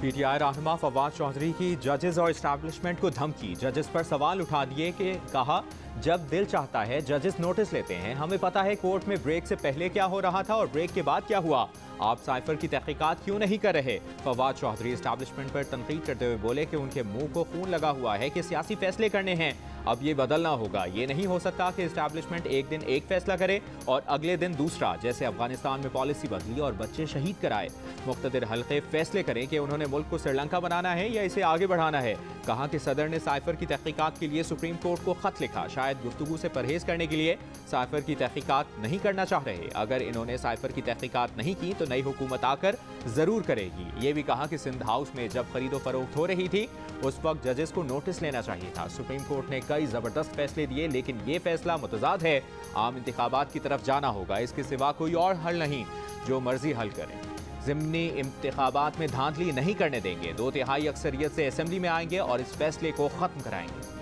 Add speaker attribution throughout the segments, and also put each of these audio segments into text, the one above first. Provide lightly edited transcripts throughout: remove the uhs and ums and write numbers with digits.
Speaker 1: PTI रहनुमा फवाद चौधरी की जजेस और इस्टेब्लिशमेंट को धमकी। जजेस पर सवाल उठा दिए कि कहा जब दिल चाहता है जजेस नोटिस लेते हैं। हमें पता है कोर्ट में ब्रेक से पहले क्या हो रहा था और ब्रेक के बाद क्या हुआ। आप साइफर की तहकीकात क्यों नहीं कर रहे। फवाद चौधरी इस्टेब्लिशमेंट पर तनकीद करते हुए बोले कि उनके मुंह को खून लगा हुआ है कि सियासी फैसले करने हैं, अब ये बदलना होगा। ये नहीं हो सकता कि इस्टेब्लिशमेंट एक दिन एक फैसला करे और अगले दिन दूसरा, जैसे अफगानिस्तान में पॉलिसी बदली और बच्चे शहीद कराए। मुख्तदिर हल्के फैसले करें कि उन्होंने मुल्क को श्रीलंका बनाना है या इसे आगे बढ़ाना है। कहा कि सदर ने साइफर की तहकीकात के लिए सुप्रीम कोर्ट को खत लिखा, शायद गुफ्तगू से परहेज करने के लिए साइफर की तहकीकात नहीं करना चाह रहे। अगर इन्होंने साइफर की तहकीकात नहीं की तो नई हुकूमत आकर जरूर करेगी। ये भी कहा कि सिंध हाउस में जब खरीदो फरोख्त हो रही थी उस वक्त जजेस को नोटिस लेना चाहिए था। सुप्रीम कोर्ट ने कई जबरदस्त फैसले दिए, लेकिन ये फैसला मुतजाद है। आम इंतखाबात की तरफ जाना होगा, इसके सिवा कोई और हल नहीं। जो मर्जी हल करें। ज़िमनी इंतखाबात में धांधली नहीं करने देंगे। 2/3 अक्सरियत से असेंबली में आएंगे और इस फैसले को खत्म कराएंगे।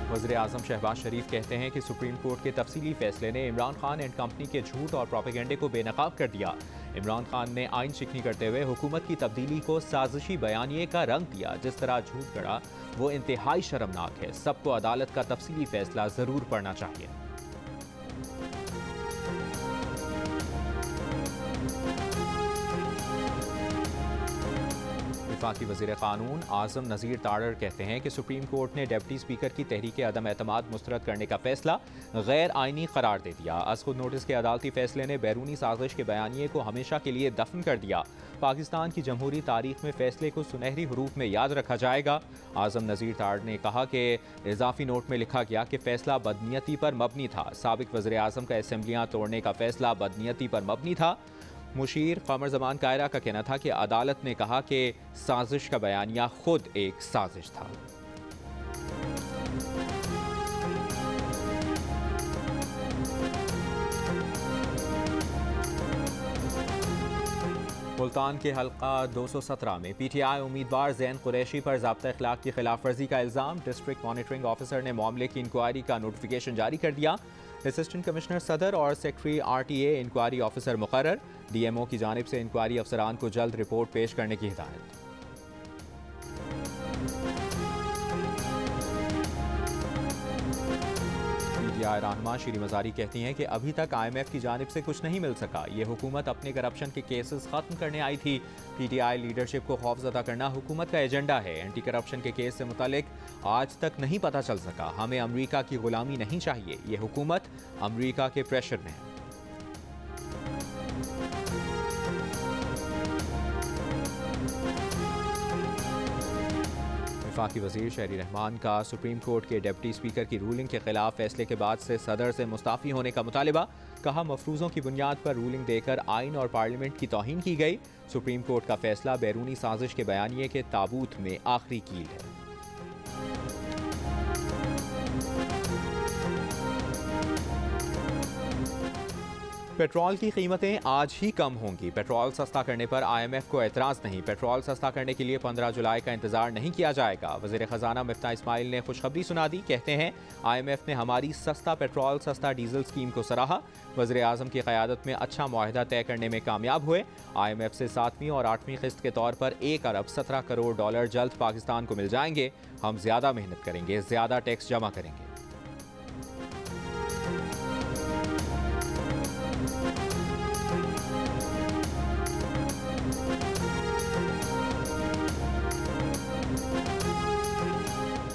Speaker 1: वज़ीर-ए-आज़म शहबाज शरीफ कहते हैं कि सुप्रीम कोर्ट के तफसीली फैसले ने इमरान खान एंड कंपनी के झूठ और प्रोपेगेंडे को बेनकाब कर दिया। इमरान खान ने आइन शिकनी करते हुए हुकूमत की तब्दीली को साजिशी बयानिए का रंग दिया। जिस तरह झूठ गढ़ा वो इंतहाई शर्मनाक है। सबको अदालत का तफसीली फैसला जरूर पढ़ना चाहिए। वफाकी वज़ीर क़ानून आज़म नज़ीर तारर कहते हैं कि सुप्रीम कोर्ट ने डिप्टी स्पीकर की तहरीक अदम एतमाद मुस्तरद करने का फैसला गैर आइनी करार दे दिया। अज़ खुद नोटिस के अदालती फैसले ने बैरूनी साजिश के बयानिए को हमेशा के लिए दफन कर दिया। पाकिस्तान की जमहूरी तारीख में फैसले को सुनहरी हरूफ में याद रखा जाएगा। आज़म नज़ीर तारर ने कहा कि इजाफी नोट में लिखा गया कि फैसला बदनीयती पर मबनी था। साबिक वज़ीर आज़म का असम्बलियाँ तोड़ने का फैसला बदनीयती पर मबनी था। मुशीर क़मर ज़मान कायरा का कहना था कि अदालत ने कहा कि साजिश का बयानिया खुद एक साजिश था। मुल्तान के हल्का 217 में पीटीआई उम्मीदवार ज़ैन कुरैशी पर ज़ाब्ता अखलाक की खिलाफ वर्जी का इल्ज़ाम। डिस्ट्रिक्ट मॉनिटरिंग ऑफिसर ने मामले की इंक्वायरी का नोटिफिकेशन जारी कर दिया। असिस्टेंट कमिश्नर सदर और सेक्रेटरी RTA इंक्वायरी ऑफिसर मुकर्रर। DMO की जानिब से इंक्वायरी अफसरान को जल्द रिपोर्ट पेश करने की हिदायत। पीटीआई रहनुमा शीरी मजारी कहती हैं कि अभी तक IMF की जानिब से कुछ नहीं मिल सका। ये हुकूमत अपने करप्शन के केसेस खत्म करने आई थी। पीटीआई लीडरशिप को खौफजदा करना हुकूमत का एजेंडा है। एंटी करप्शन के केस से मुतालिक आज तक नहीं पता चल सका। हमें अमरीका की गुलामी नहीं चाहिए। ये हुकूमत अमरीका के प्रेशर में है। वफाकी वज़ीर शहरी रहमान का सुप्रीम कोर्ट के डिप्टी स्पीकर की रूलिंग के खिलाफ फैसले के बाद से सदर से मुस्ताफ़ी होने का मुतालिबा। कहा मफरूज़ों की बुनियाद पर रूलिंग देकर आइन और पार्लियामेंट की तौहीन की गई। सुप्रीम कोर्ट का फैसला बैरूनी साजिश के बयानिए के ताबूत में आखिरी कील है। पेट्रोल की कीमतें आज ही कम होंगी। पेट्रोल सस्ता करने पर IMF को एतराज़ नहीं। पेट्रोल सस्ता करने के लिए 15 जुलाई का इंतजार नहीं किया जाएगा। वज़ीर ख़जाना मिफ्ता इस्माइल ने खुशखबरी सुना दी। कहते हैं IMF ने हमारी सस्ता पेट्रोल सस्ता डीजल स्कीम को सराहा। वज़ीर आज़म की क़यादत में अच्छा मुआहदा तय करने में कामयाब हुए। IMF से 7वीं और 8वीं किस्त के तौर पर $1 अरब 17 करोड़ जल्द पाकिस्तान को मिल जाएंगे। हम ज़्यादा मेहनत करेंगे, ज़्यादा टैक्स जमा करेंगे।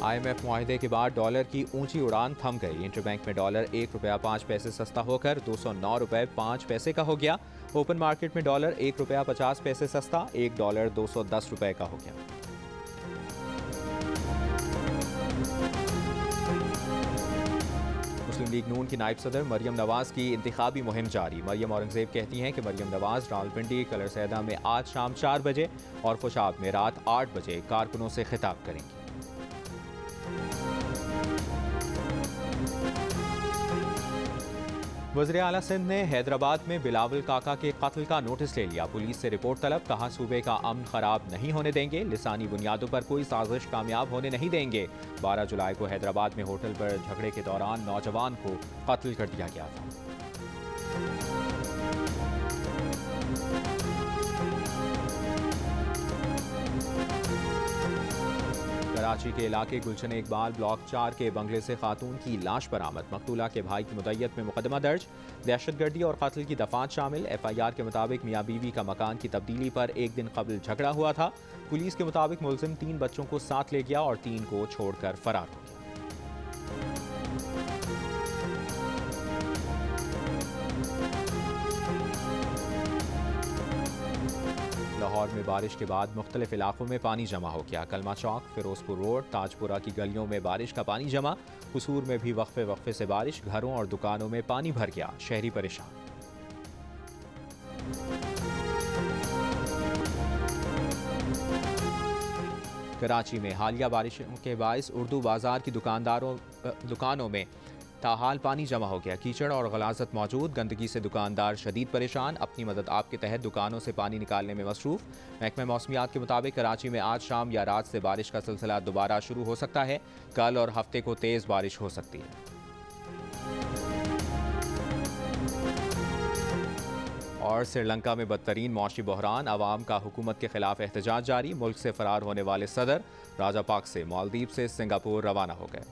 Speaker 1: IMF मुआहदे के बाद डॉलर की ऊंची उड़ान थम गई। इंटरबैंक में डॉलर $1.05 सस्ता होकर $209.05 का हो गया। ओपन मार्केट में डॉलर $1.50 सस्ता $1 $210 का हो गया। मुस्लिम लीग नून की नायब सदर मरियम नवाज़ की इंतखाबी मुहिम जारी। मरियम औरंगजेब कहती हैं कि मरियम नवाज़ रावलपिंडी कलरसैदा में आज शाम 4 बजे और खुशाब में रात 8 बजे कारकुनों से खिताब करेंगी। वज़ीर आला सिंध ने हैदराबाद में बिलावल काका के कत्ल का नोटिस ले लिया। पुलिस से रिपोर्ट तलब, कहा सूबे का अमन खराब नहीं होने देंगे, लिसानी बुनियादों पर कोई साजिश कामयाब होने नहीं देंगे। 12 जुलाई को हैदराबाद में होटल पर झगड़े के दौरान नौजवान को कत्ल कर दिया गया था। कराची के इलाके गुलशन इकबाल ब्लॉक 4 के बंगले से खातून की लाश बरामद। मकतूला के भाई की मुद्दत में मुकदमा दर्ज। दहशतगर्दी और कत्ल की दफात शामिल। FIR के मुताबिक मियाँ बीवी का मकान की तब्दीली पर एक दिन कबल झगड़ा हुआ था। पुलिस के मुताबिक मुलजिम 3 बच्चों को साथ ले गया और 3 को छोड़कर फरार हो गया। लाहौर में बारिश के बाद मुख्तलिफ इलाकों में पानी जमा हो गया। कलमा चौक, फिरोजपुर रोड, ताजपुरा की गलियों में बारिश का पानी जमा। कसूर में भी वक्फे वक्फे से बारिश, घरों और दुकानों में पानी भर गया, शहरी परेशान। कराची में हालिया बारिशों के बायस उर्दू बाजार की दुकानों में ताहाल पानी जमा हो गया। कीचड़ और गलाजत मौजूद, गंदगी से दुकानदार शदीद परेशान। अपनी मदद आप के तहत दुकानों से पानी निकालने में मसरूफ। महकमा मौसमियात के मुताबिक कराची में आज शाम या रात से बारिश का सिलसिला दोबारा शुरू हो सकता है। कल और हफ्ते को तेज़ बारिश हो सकती है। और श्रीलंका में बदतरीन मौशी बहरान, अवाम का हुकूमत के खिलाफ एहतजाज जारी। मुल्क से फरार होने वाले सदर राजापाक से मालदीव से सिंगापुर रवाना हो गए।